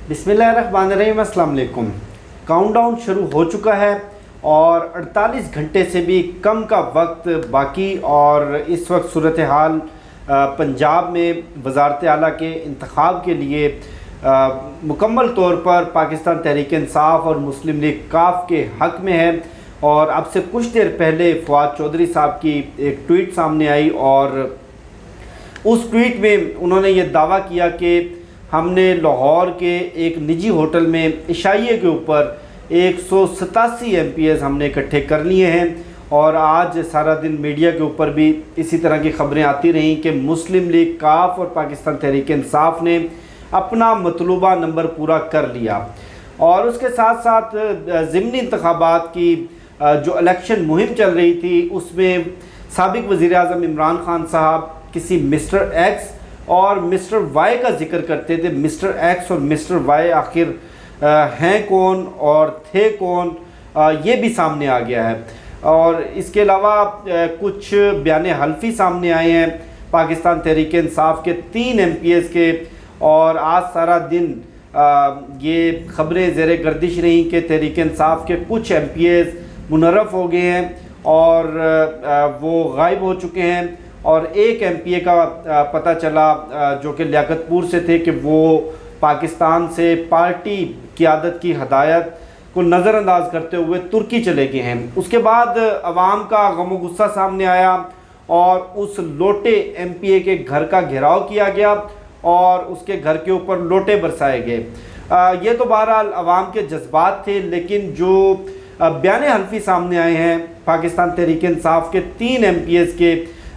बिस्मिल्लाहिर्रहमानिर्रहीम, अस्सलाम वालेकुम। काउंटडाउन शुरू हो चुका है और 48 घंटे से भी कम का वक्त बाकी, और इस वक्त सूरत हाल पंजाब में वज़ारत आला के इंतखाब के लिए मुकम्मल तौर पर पाकिस्तान तहरीक इंसाफ और मुस्लिम लीग काफ के हक़ में है। और अब से कुछ देर पहले फवाद चौधरी साहब की एक ट्वीट सामने आई और उस ट्वीट में उन्होंने ये दावा किया कि हमने लाहौर के एक निजी होटल में इशाइये के ऊपर 187 MPs हमने इकट्ठे कर लिए हैं। और आज सारा दिन मीडिया के ऊपर भी इसी तरह की ख़बरें आती रहीं कि मुस्लिम लीग काफ और पाकिस्तान तहरीक इंसाफ ने अपना मतलूबा नंबर पूरा कर लिया। और उसके साथ साथ ज़िमनी इंतखाबात की जो इलेक्शन मुहिम चल रही थी उसमें साबिक़ वज़ीर आज़म इमरान खान साहब किसी मिस्टर एक्स और मिस्टर वाई का जिक्र करते थे। मिस्टर एक्स और मिस्टर वाई आखिर हैं कौन और थे कौन, ये भी सामने आ गया है। और इसके अलावा कुछ बयान हल्फी सामने आए हैं पाकिस्तान तहरीक इंसाफ के 3 MPs के, और आज सारा दिन ये ख़बरें ज़ेर गर्दिश रहीं कि तहरीक इंसाफ के कुछ MPs मुनर्रफ हो गए हैं और वो गायब हो चुके हैं। और एक MPA का पता चला जो कि लियाकतपुर से थे कि वो पाकिस्तान से पार्टी क़ियादत की हदायत को नज़रअंदाज करते हुए तुर्की चले गए हैं। उसके बाद अवाम का गम गुस्सा सामने आया और उस लोटे MPA के घर का घेराव किया गया और उसके घर के ऊपर लोटे बरसाए गए। ये तो बहरहाल अवाम के जज्बात थे, लेकिन जो बयान हल्फी सामने आए हैं पाकिस्तान तहरीक इंसाफ के 3 MPs के,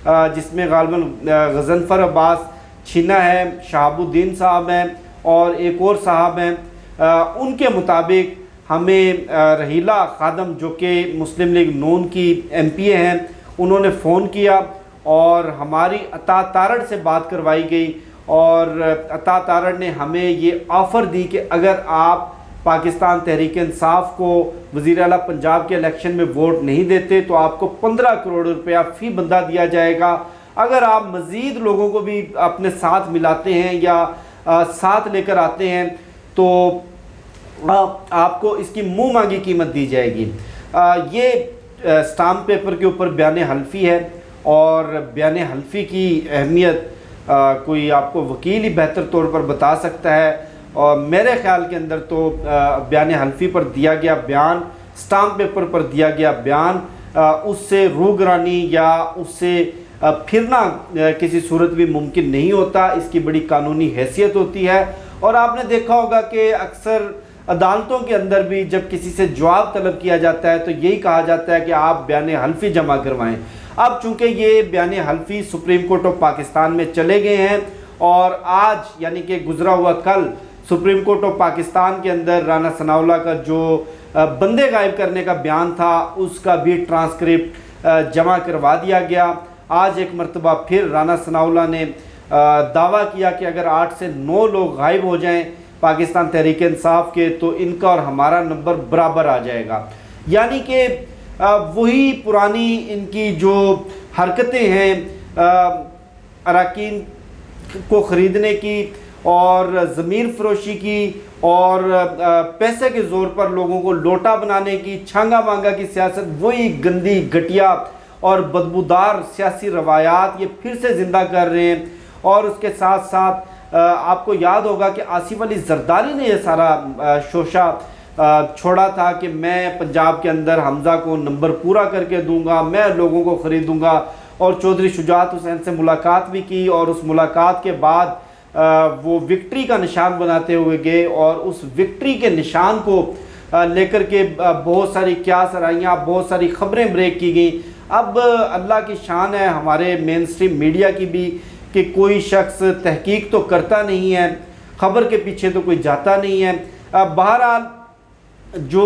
जिसमें गालिबन गज़नफ़र अब्बास छीना है, शहाबुद्दीन साहब हैं और एक और साहब हैं, उनके मुताबिक हमें रहीला खादम जो कि मुस्लिम लीग नून की MPA हैं, उन्होंने फ़ोन किया और हमारी अता तारड़ से बात करवाई गई। और अता तारड़ ने हमें ये ऑफ़र दी कि अगर आप पाकिस्तान तहरीक इंसाफ को वज़ीर आला पंजाब के इलेक्शन में वोट नहीं देते तो आपको 15 करोड़ रुपया फ़ी बंदा दिया जाएगा। अगर आप मज़ीद लोगों को भी अपने साथ मिलाते हैं या साथ लेकर आते हैं तो आपको इसकी मुँह मांगी कीमत दी जाएगी। ये स्टाम्प पेपर के ऊपर बयान हल्फी है, और बयान हल्फी की अहमियत कोई आपको वकील ही बेहतर तौर पर बता सकता है। और मेरे ख़्याल के अंदर तो बयान हल्फी पर दिया गया बयान, स्टाम्प पेपर पर दिया गया बयान, उससे रूगरानी या उससे फिरना किसी सूरत भी मुमकिन नहीं होता। इसकी बड़ी कानूनी हैसियत होती है। और आपने देखा होगा कि अक्सर अदालतों के अंदर भी जब किसी से जवाब तलब किया जाता है तो यही कहा जाता है कि आप बयान हल्फी जमा करवाएं। अब चूँकि ये बयान हल्फी सुप्रीम कोर्ट ऑफ पाकिस्तान में चले गए हैं और आज यानी कि गुजरा हुआ कल सुप्रीम कोर्ट ऑफ पाकिस्तान के अंदर राना सनाउल्लाह का जो बंदे गायब करने का बयान था उसका भी ट्रांसक्रिप्ट जमा करवा दिया गया। आज एक मरतबा फिर राना सनाउल्लाह ने दावा किया कि अगर 8 से 9 लोग गायब हो जाएं पाकिस्तान तहरीक इंसाफ के तो इनका और हमारा नंबर बराबर आ जाएगा। यानी कि वही पुरानी इनकी जो हरकतें हैं अराकीन को ख़रीदने की और ज़मीर फरोशी की और पैसे के ज़ोर पर लोगों को लोटा बनाने की, छांगा मांगा की सियासत, वही गंदी घटिया और बदबूदार सियासी रवायात ये फिर से ज़िंदा कर रहे हैं। और उसके साथ साथ आपको याद होगा कि आसिफ अली जरदारी ने यह सारा शोशा छोड़ा था कि मैं पंजाब के अंदर हमज़ा को नंबर पूरा करके दूंगा, मैं लोगों को ख़रीदूँगा। और चौधरी शुजात हुसैन से मुलाकात भी की और उस मुलाकात के बाद वो विक्ट्री का निशान बनाते हुए गए और उस विक्ट्री के निशान को लेकर के बहुत सारी क्या सराइयाँ, बहुत सारी ख़बरें ब्रेक की गई। अब अल्लाह की शान है हमारे मेन स्ट्रीम मीडिया की भी कि कोई शख्स तहकीक तो करता नहीं है, ख़बर के पीछे तो कोई जाता नहीं है। बहरहाल जो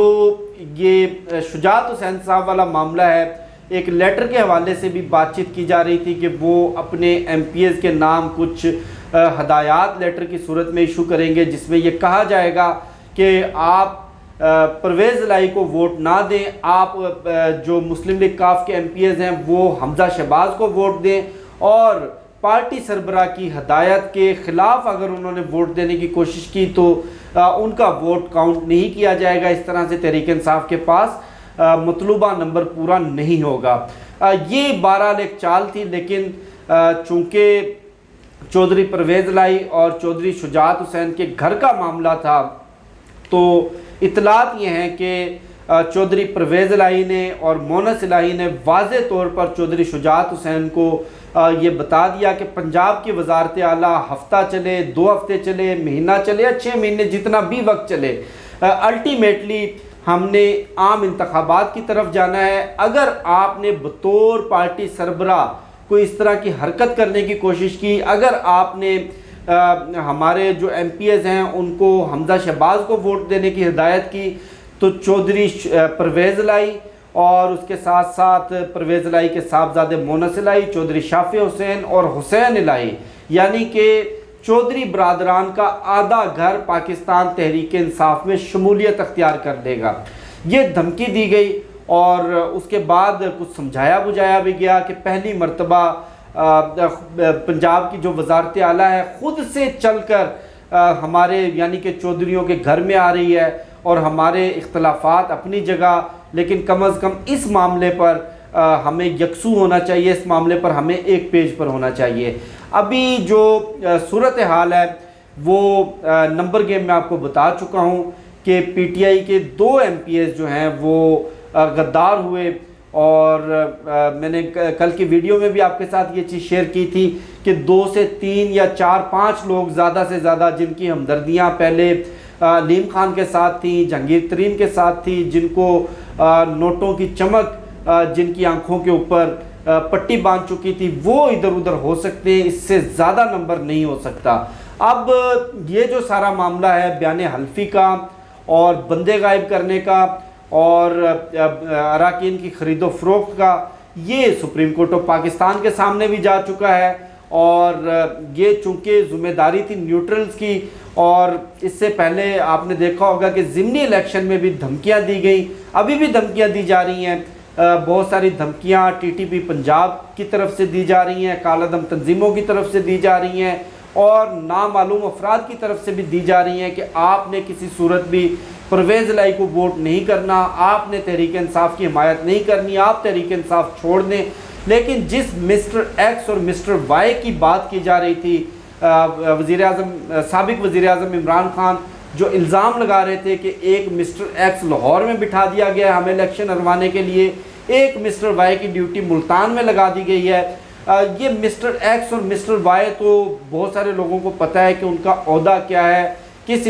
ये शुजात हुसैन साहब वाला मामला है, एक लेटर के हवाले से भी बातचीत की जा रही थी कि वो अपने MPs के नाम कुछ हदायत लेटर की सूरत में इशू करेंगे जिसमें ये कहा जाएगा कि आप परवेज़ लाई को वोट ना दें, आप जो मुस्लिम लीग काफ के MPs हैं वो हमज़ा शहबाज को वोट दें और پارٹی سربراہ کی ہدایت کے خلاف اگر انہوں نے ووٹ دینے کی کوشش کی تو ان کا ووٹ کاؤنٹ نہیں کیا جائے گا. اس طرح سے تحریک انصاف کے پاس مطلوبہ نمبر پورا نہیں ہوگا. یہ بہرحال ایک چال تھی، لیکن چونکہ چودھری پرویز الہی اور چودھری شجاعت حسین کے گھر کا معاملہ تھا تو اطلاعات یہ ہیں کہ چودھری پرویز الہی نے اور مونس الہی نے واضح طور پر چودھری شجاعت حسین کو یہ بتا دیا کہ پنجاب کی وزارت اعلیٰ ہفتہ چلے، 2 ہفتے چلے، مہینہ چلے یا 6 مہینے، جتنا بھی وقت چلے، الٹیمیٹلی ہم نے عام انتخابات کی طرف جانا ہے. اگر آپ نے بطور پارٹی سربراہ کوئی اس طرح کی حرکت کرنے کی کوشش کی، اگر آپ نے ہمارے جو ایم پی ایز ہیں ان کو، حمزہ شہباز کو ووٹ دینے کی ہدایت کی، تو چودھری پرویز الہی اور اس کے ساتھ ساتھ پرویز الہی کے صاحبزادے مونس الہی، چودھری شافع حسین اور حسین الہی، یعنی کہ چودھری برادران کا آدھا گھر پاکستان تحریک انصاف میں شمولیت اختیار کر لے گا. یہ دھمکی دی گئی اور اس کے بعد کچھ سمجھایا بجھایا بھی گیا کہ پہلی مرتبہ پنجاب کی جو وزارت اعلیٰ ہے خود سے چل کر ہمارے یعنی کہ چودھریوں کے گھر میں آ رہی ہے، اور ہمارے اختلافات اپنی جگہ، لیکن کم از کم اس معاملے پر ہمیں یکسو ہونا چاہیے، اس معاملے پر ہمیں ایک پیج پر ہونا چاہیے. ابھی جو صورتحال ہے وہ نمبر گیم میں آپ کو بتا چکا ہوں کہ پی ٹی آئی کے 2 ایم پی ایز جو ہیں وہ غدار ہوئے، اور میں نے کل کی ویڈیو میں بھی آپ کے ساتھ یہ چیز شیئر کی تھی کہ 2 سے 3 یا 4-5 لوگ زیادہ سے زیادہ جن کی ہمدردیاں پہلے علیم خان کے ساتھ تھیں، جہانگیر ترین کے ساتھ تھی، جن کو نوٹوں کی چمک جن کی آنکھوں کے اوپر پٹی باندھ چکی تھی، وہ ادھر ادھر ہو سکتے ہیں، اس سے زیادہ نمبر نہیں ہو سکتا. اب یہ جو سارا معاملہ ہے بیان حلفی کا اور بندے غائب کرنے کا اور اراکین کی خرید و فروخت کا، یہ سپریم کورٹ آف پاکستان کے سامنے بھی جا چکا ہے، اور یہ چونکہ ذمہ داری تھی نیوٹرلز کی، اور اس سے پہلے آپ نے دیکھا ہوگا کہ ضمنی الیکشن میں بھی دھمکیاں دی گئیں، ابھی بھی دھمکیاں دی جا رہی ہیں. بہت ساری دھمکیاں ٹی ٹی پی پنجاب کی طرف سے دی جا رہی ہیں، کالعدم تنظیموں کی طرف سے دی جا رہی ہیں، اور نامعلوم افراد کی طرف سے بھی دی جا رہی ہیں کہ آپ نے کسی صورت بھی پرویز الہی کو ووٹ نہیں کرنا، آپ نے تحریک انصاف کی حمایت نہیں کرنی، آپ تحریک انصاف چھوڑ دیں. لیکن جس مسٹر ایکس اور مسٹر وائی کی بات کی جا رہی تھی، سابق وزیر اعظم عمران خان جو الزام لگا رہے تھے کہ ایک مسٹر ایکس لاہور میں بٹھا دیا گیا ہے ہمیں الیکشن ہروانے کے لیے، ایک مسٹر وائی کی ڈیوٹی ملتان میں لگا دی گئی ہے. یہ مسٹر ایکس اور مسٹر وائی تو بہت سارے لوگوں کو پتہ ہے کہ ان کا عہدہ کیا ہے، کس